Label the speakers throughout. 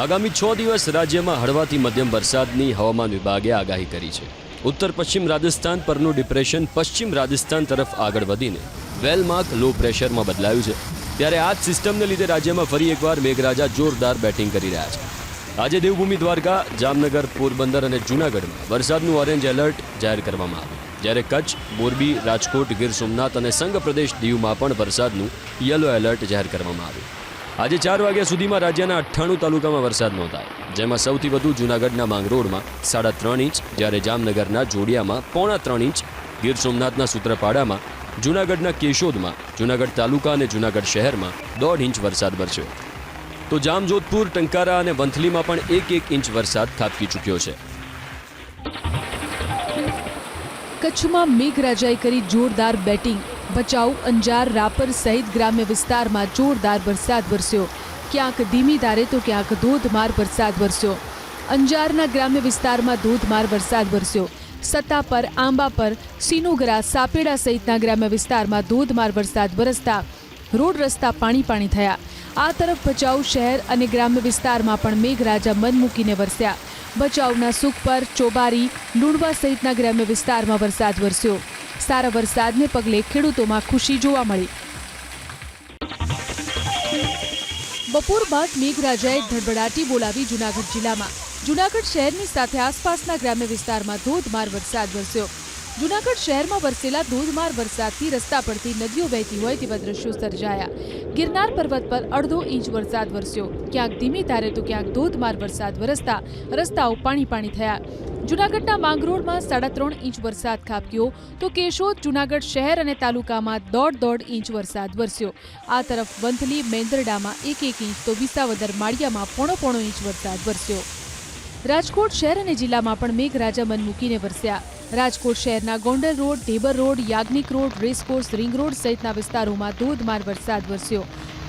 Speaker 1: આગામી 6 દિવસ રાજ્યમાં હળવાથી મધ્યમ વરસાદની હવામાન વિભાગે આગાહી કરી છે। ઉત્તર પશ્ચિમ રાજસ્થાન પરનું ડિપ્રેશન પશ્ચિમ રાજસ્થાન તરફ આગળ વધીને વેલમાર્ક લો પ્રેશરમાં બદલાયું છે। ત્યારે આ જ સિસ્ટમને લીધે રાજ્યમાં ફરી એકવાર મેઘરાજા જોરદાર બેટિંગ કરી રહ્યા છે। આજે દેવભૂમિ દ્વારકા, જામનગર, પોરબંદર અને જૂનાગઢમાં વરસાદનું ઓરેન્જ એલર્ટ જાહેર કરવામાં આવ્યું, જ્યારે કચ્છ, મોરબી, રાજકોટ, ગીર સોમનાથ અને સંઘ પ્રદેશ દીવમાં પણ વરસાદનું યલો એલર્ટ જાહેર કરવામાં આવ્યું। આજે 4 વાગ્યા સુધીમાં રાજ્યના 98 તાલુકામાં વરસાદ નોંધાયો, જેમાં સૌથી વધુ જૂનાગઢના માંગરોળમાં 3.5 ઇંચ, જ્યારે જામનગરના જોડિયામાં 3.25 ઇંચ, ગીર સોમનાથના સૂત્રપાડામાં, જૂનાગઢના કેશોદમાં, જૂનાગઢ તાલુકા અને જૂનાગઢ શહેરમાં 1.5 ઇંચ વરસાદ વરસ્યો। તો જામજોધપુર, ટંકારા અને વંથલીમાં પણ 1 ઇંચ વરસાદ ખાબકી ચૂક્યો છે।
Speaker 2: કચ્છમાં મેઘરાજાએ કરી જોરદાર બેટિંગ। ભચાઉ, અંજાર, રાપર સહિત ગ્રામ્ય વિસ્તારમાં જોરદાર વરસાદ વરસ્યો। ક્યાંક ધીમી ધારે તો ક્યાંક ધોધમાર વરસાદ વરસ્યો। અંજારના ગ્રામ્ય વિસ્તારમાં ધોધમાર વરસાદ વરસ્યો। સત્તાપર, આંબાપર, સિનોગરા, સાપેડા સહિતના ગ્રામ્ય વિસ્તારમાં ધોધમાર વરસાદ વરસતા રોડ રસ્તા પાણી થયા। આ તરફ ભચાઉ શહેર અને ગ્રામ્ય વિસ્તારમાં પણ મેઘરાજા મન મૂકીને વરસ્યા। ભચાઉના સુખપર, ચોબારી, લુણવા સહિતના ગ્રામ્ય વિસ્તારમાં વરસાદ વરસ્યો। સારા વરસાદને પગલે ખેડૂતોમાં ખુશી જોવા મળી। બપોર બાદ મેઘરાજાએ ધડબડાટી બોલાવી જૂનાગઢ જિલ્લામાં। જૂનાગઢ શહેરની સાથે આસપાસના ગ્રામ્ય વિસ્તારમાં ધોધમાર વરસાદ વરસ્યો। જૂનાગઢ શહેરમાં વરસેલા ધોધમાર વરસાદથી રસ્તા પરથી નદીઓ વહેતી હોય તેવા દ્રશ્યો સર્જાયા। ગિરનાર પર્વત પર 1.5 ઇંચ વરસાદ વરસ્યો। ક્યાંક ધીમી ધારે તો ક્યાંક ધોધમાર વરસાદ વરસતા રસ્તાઓ પાણી થયા। જૂનાગઢના માંગરોળમાં 3.5 ઇંચ વરસાદ ખાબક્યો, તો કેશોદ, જૂનાગઢ શહેર અને તાલુકામાં 1.5 ઇંચ વરસાદ વરસ્યો। આ તરફ વંથલી, મેંદરડામાં 1 ઇંચ તો વિસાવદર, માળિયામાં 0.5 ઇંચ વરસાદ વરસ્યો। રાજકોટ શહેર અને જિલ્લામાં પણ મેઘરાજા મન મૂકીને વરસ્યા। રાજકોટ શહેરના Gondal road, Dhebar road, Yagnik road, racecourse, ring road સહિતના વિસ્તારોમાં ધોધમાર વરસાદ વરસ્યો।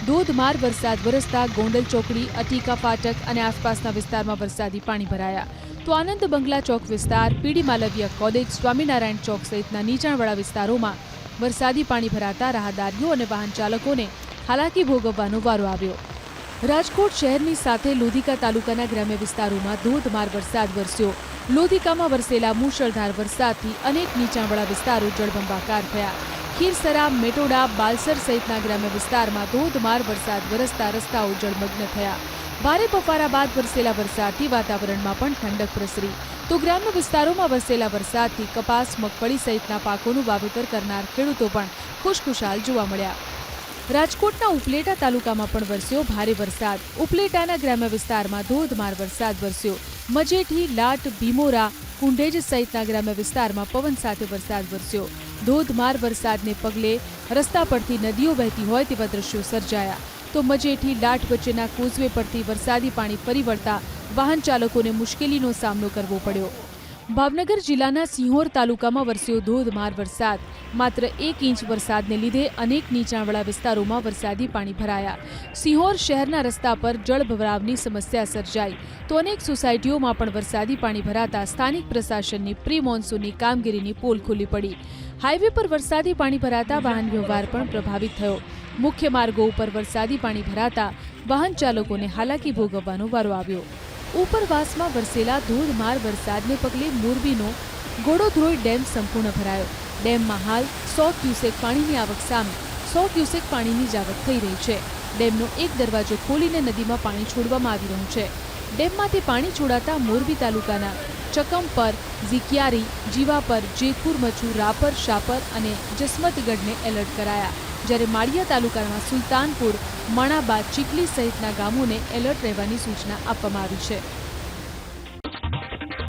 Speaker 2: ધોધમાર વરસાદ વરસતા ગોંડલ ચોકડી, અટીકા ફાટક અને આસપાસના વિસ્તારમાં વરસાદી પાણી ભરાયા। તો આનંદ બંગલા ચોક વિસ્તાર, પીડી માલવિયા કોલેજ, સ્વામિનારાયણ ચોક સહિતના નીચાણવાળા વિસ્તારોમાં વરસાદી પાણી ભરાતા રાહદારીઓ અને વાહન ચાલકોને હાલાકી ભોગવવાનો વારો આવ્યો। રાજકોટ શહેરની સાથે લોધિકા તાલુકાના ગ્રામ્ય વિસ્તારોમાં ધોધમાર વરસાદ વરસ્યો। લોધિકામાં વરસેલા મૂશળધાર વરસાદથી અનેક નીચાણવાળા વિસ્તારો જળબંબાકાર થયા। ખીરસરા, મેટોડા, બાલસર સહિતના ગ્રામ્ય વિસ્તારમાં ધોધમાર વરસાદ વરસતા રસ્તાઓ જળમગ્ન થયા। ભારે બફારા બાદ વરસેલા વરસાદથી વાતાવરણમાં પણ ઠંડક પ્રસરી। તો ગ્રામ્ય વિસ્તારોમાં વરસેલા વરસાદથી કપાસ, મગફળી સહિતના પાકોનું વાવેતર કરનાર ખેડૂતો પણ ખુશખુશાલ જોવા મળ્યા। રાજકોટના ઉપલેટા તાલુકામાં પણ વરસ્યો ભારે વરસાદ। ઉપલેટાના ગ્રામ્ય વિસ્તારમાં ધોધમાર વરસાદ વરસ્યો। મજેઠી, લાટ, ભીમોરા, કુંડેજ સહિતના ગ્રામ્ય વિસ્તારમાં પવન સાથે વરસાદ વરસ્યો। ધોધમાર વરસાદને પગલે રસ્તા પરથી નદીઓ વહેતી હોય તેવા દ્રશ્યો સર્જાયા। તો મજેઠી, લાટ વચ્ચેના કોઝવે પરથી વરસાદી પાણી ફરી વળતા વાહન ચાલકોને મુશ્કેલીનો સામનો કરવો પડ્યો। ભાવનગર જિલ્લાના સિંહોર તાલુકામાં વરસ્યો ધોધમાર વરસાદ। માત્ર 1 ઇંચ વરસાદને લીધે અનેક નીચાણવાળા વિસ્તારોમાં વરસાદી પાણી ભરાયા। સિંહોર શહેરના રસ્તા પર જળભરાવની સમસ્યા સર્જાઈ, તો અનેક સોસાયટીઓમાં પણ વરસાદી પાણી ભરાતા સ્થાનિક પ્રશાસનની પ્રી મોન્સૂનની કામગીરીની પોલ ખુલ્લી પડી। હાઈવે પર વરસાદી પાણી ભરાતા વાહન વ્યવહાર પણ પ્રભાવિત થયો। મુખ્ય માર્ગો ઉપર વરસાદી પાણી ભરાતા વાહન ચાલકોને હાલાકી ભોગવવાનો વારો આવ્યો। ઉપરવાસમાં વરસેલા ધોધમાર વરસાદને પગલે મોરબીનો ગોડોધ્રોઈ ડેમ સંપૂર્ણ ભરાયો। ડેમમાં હાલ 100 ક્યુસેક પાણીની આવક સામે 100 ક્યુસેક પાણીની જ આવક થઈ રહી છે। ડેમનો એક દરવાજો ખોલીને નદીમાં પાણી છોડવામાં આવી રહ્યું છે। ડેમમાંથી પાણી છોડાતા મોરબી તાલુકાના ચકમપર, ઝીકિયારી, જીવાપર, જેતપુર મચુ, રાપર, શાપર અને જસમતગઢને એલર્ટ કરાયા, જ્યારે માળિયા તાલુકાના સુલતાનપુર, મણાબા, ચીખલી સહિતના ગામોને એલર્ટ રહેવાની સૂચના આપવામાં આવી છે।